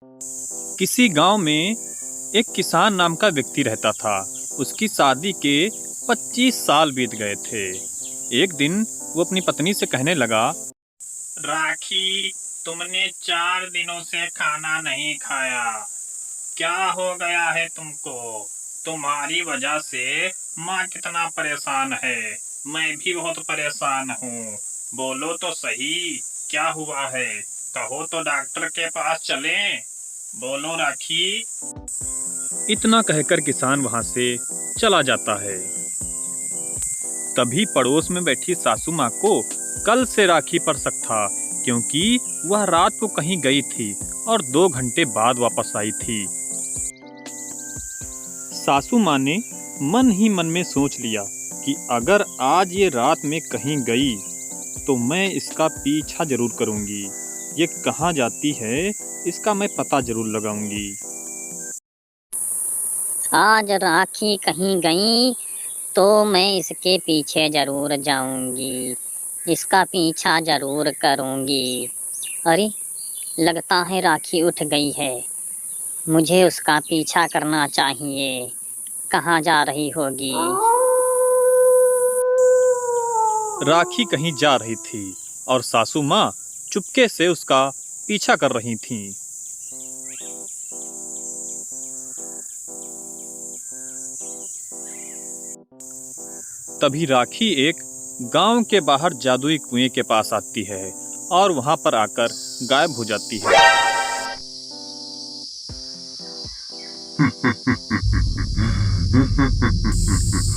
किसी गांव में एक किसान नाम का व्यक्ति रहता था। उसकी शादी के 25 साल बीत गए थे। एक दिन वो अपनी पत्नी से कहने लगा, राखी, तुमने 4 दिनों से खाना नहीं खाया। क्या हो गया है तुमको? तुम्हारी वजह से माँ कितना परेशान है। मैं भी बहुत परेशान हूँ। बोलो तो सही, क्या हुआ है? कहो तो डॉक्टर के पास चलें। बोलो राखी। इतना कहकर किसान वहां से चला जाता है। तभी पड़ोस में बैठी सासू माँ को कल से राखी पर शक था, क्योंकि वह रात को कहीं गई थी और 2 घंटे बाद वापस आई थी। सासू माँ ने मन ही मन में सोच लिया कि अगर आज ये रात में कहीं गई तो मैं इसका पीछा जरूर करूंगी। ये कहाँ जाती है इसका मैं पता जरूर लगाऊंगी। आज राखी कहीं गई तो मैं इसके पीछे जरूर जाऊंगी, इसका पीछा जरूर करूंगी। अरे, लगता है राखी उठ गई है। मुझे उसका पीछा करना चाहिए। कहाँ जा रही होगी? राखी कहीं जा रही थी और सासू माँ चुपके से उसका पीछा कर रही थीं। तभी राखी एक गांव के बाहर जादुई कुएं के पास आती है और वहां पर आकर गायब हो जाती है।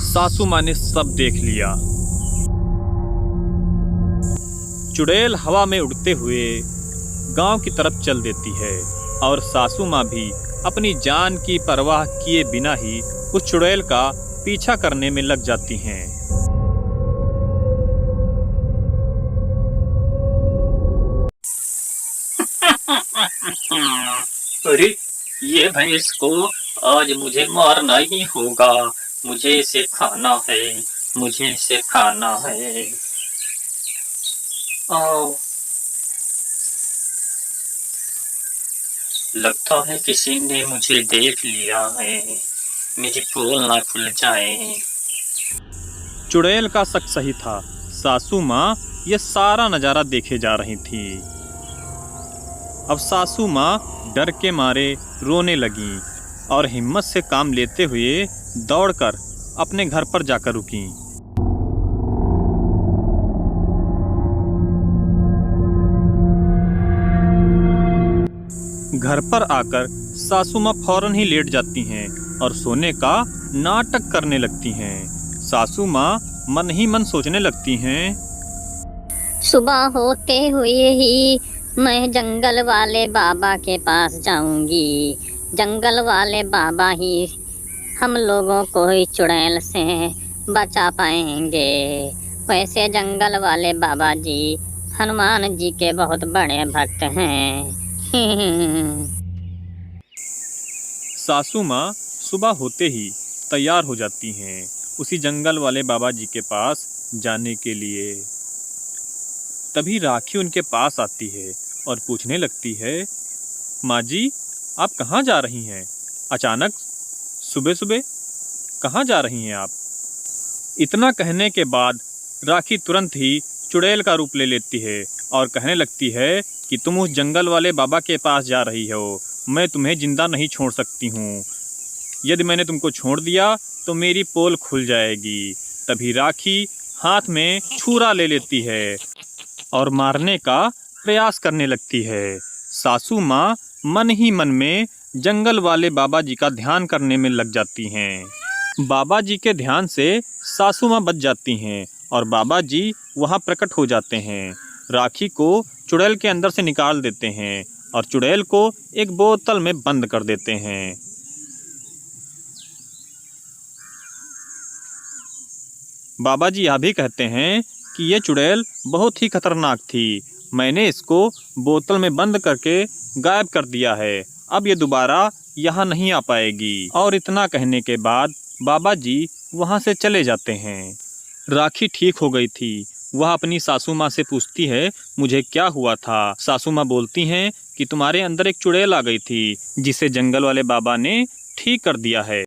सासू माँ ने सब देख लिया। चुड़ैल हवा में उड़ते हुए गांव की तरफ चल देती है और सासू माँ भी अपनी जान की परवाह किए बिना ही उस चुड़ैल का पीछा करने में लग जाती हैं। अरे, ये भैंस को आज मुझे मारना ही होगा। मुझे इसे खाना है। मुझे इसे खाना है। आओ, लगता है किसी ने मुझे देख लिया है। मेरी पोल ना खुल जाए। चुड़ैल का शक सही था। सासू माँ ये सारा नजारा देखे जा रही थी। अब सासू माँ डर के मारे रोने लगी और हिम्मत से काम लेते हुए दौड़कर अपने घर पर जाकर रुकी। घर पर आकर सासू माँ फौरन ही लेट जाती हैं और सोने का नाटक करने लगती हैं। सासू माँ मन ही मन सोचने लगती हैं, सुबह होते हुए ही मैं जंगल वाले बाबा के पास जाऊंगी। जंगल वाले बाबा ही हम लोगों को ही चुड़ैल से बचा पाएंगे। वैसे जंगल वाले बाबा जी हनुमान जी के बहुत बड़े भक्त हैं। सासू माँ सुबह होते ही तैयार हो जाती हैं उसी जंगल वाले बाबा जी के पास जाने के लिए। तभी राखी उनके पास आती है और पूछने लगती है, माँ जी, आप कहाँ जा रही हैं? अचानक सुबह सुबह कहाँ जा रही हैं आप? इतना कहने के बाद राखी तुरंत ही चुड़ैल का रूप ले लेती है और कहने लगती है कि तुम उस जंगल वाले बाबा के पास जा रही हो। मैं तुम्हें जिंदा नहीं छोड़ सकती हूँ। यदि मैंने तुमको छोड़ दिया तो मेरी पोल खुल जाएगी। तभी राखी हाथ में छुरा ले लेती है और मारने का प्रयास करने लगती है। सासू माँ मन ही मन में जंगल वाले बाबा जी का ध्यान करने में लग जाती हैं। बाबा जी के ध्यान से सासू माँ बच जाती हैं और बाबा जी वहाँ प्रकट हो जाते हैं। राखी को चुड़ैल के अंदर से निकाल देते हैं और चुड़ैल को एक बोतल में बंद कर देते हैं। बाबा जी यह भी कहते हैं कि ये चुड़ैल बहुत ही खतरनाक थी। मैंने इसको बोतल में बंद करके गायब कर दिया है। अब ये दोबारा यहाँ नहीं आ पाएगी। और इतना कहने के बाद बाबा जी वहाँ से चले जाते हैं। राखी ठीक हो गई थी। वह अपनी सासू माँ से पूछती है, मुझे क्या हुआ था? सासू माँ बोलती हैं कि तुम्हारे अंदर एक चुड़ैल आ गई थी जिसे जंगल वाले बाबा ने ठीक कर दिया है।